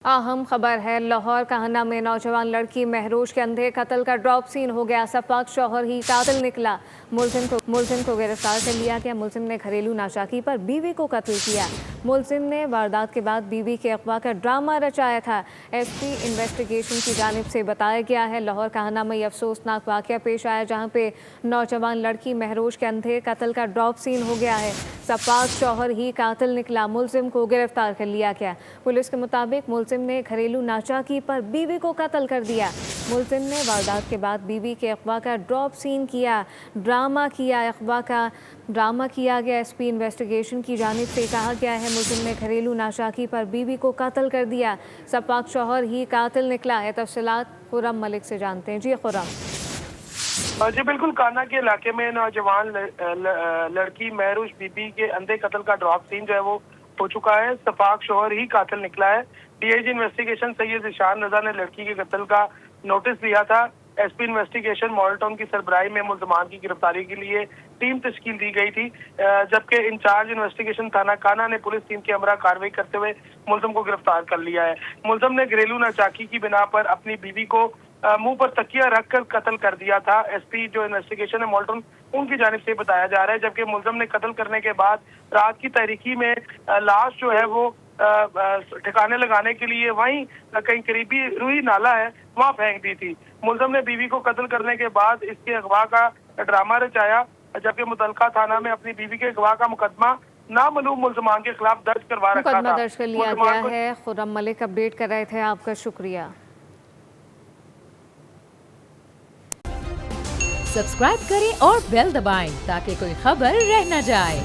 अहम खबर है। लाहौर काहना में नौजवान लड़की महरोज के अंधे कत्ल का ड्रॉप सीन हो गया। सफाक शौहर ही कातिल निकला। मुलजिम को गिरफ्तार कर लिया गया। मुलजिम ने घरेलू नाचाकी पर बीवी को कत्ल किया। मुलजिम ने वारदात के बाद बीवी के अगवा का ड्रामा रचाया था। एसपी इन्वेस्टिगेशन की जानिब से बताया गया है। लाहौर काहना में अफसोसनाक वाकया पेश आया, जहां पे नौजवान लड़की महरोज के अंधे कत्ल का ड्रॉप सीन हो गया है। सफाक शौहर ही कातिल निकला। मुलजिम को गिरफ्तार कर लिया गया। पुलिस के मुताबिक मुलजिम ने घरेलू नाचाकी पर बीवी को कत्ल कर दिया। मुलजिम ने वारदात के बाद बीवी के अगवा का ड्रॉप सीन किया, ड्रामा किया। अगवा का ड्रामा किया गया। एसपी इन्वेस्टिगेशन की जानिब से कहा गया है मुलजिम ने घरेलू नाचाकी पर बीवी को कत्ल कर दिया। सफाक शौहर ही कातिल निकला है। तफसीलात खुर्रम मलिक से जानते हैं। जी खुर्रम। जी बिल्कुल, कान्हा के इलाके में नौजवान लड़की महरोज बीबी के अंधे कत्ल का ड्रॉप सीन जो है वो हो चुका है। सफाक शौहर ही कातिल निकला है। डीआईजी इन्वेस्टिगेशन सैयद ईशान रजा ने लड़की के कत्ल का नोटिस दिया था। एसपी इन्वेस्टिगेशन मॉडल टाउन की सरबराही में मुल्जमान की गिरफ्तारी के लिए टीम तश्कील दी गई थी, जबकि इंचार्ज इन्वेस्टिगेशन थाना कान्हा ने पुलिस टीम की हमरा कार्रवाई करते हुए मुलजिम को गिरफ्तार कर लिया है। मुलजिम ने घरेलू नाचाकी की बिना पर अपनी बीवी को मुंह पर तकिया रखकर कत्ल कर दिया था। एसपी जो इन्वेस्टिगेशन है मॉडल उनकी जानिब से बताया जा रहा है, जबकि मुलजिम ने कत्ल करने के बाद रात की तारीकी में लाश जो है वो ठिकाने लगाने के लिए वहीं कहीं करीबी रूही नाला है वहां फेंक दी थी। मुलजिम ने बीवी को कत्ल करने के बाद इसके अगवा का ड्रामा रचाया, जबकि मुतलका थाना में अपनी बीवी के अगवा का मुकदमा नामालूम मुलजमान के खिलाफ दर्ज करवा रखा था। मुकदमा दर्ज कर लिया गया है। खुर्रम मलिक अपडेट कर रहे थे, आपका शुक्रिया। सब्सक्राइब करें और बेल दबाएं ताकि कोई खबर रह न जाए।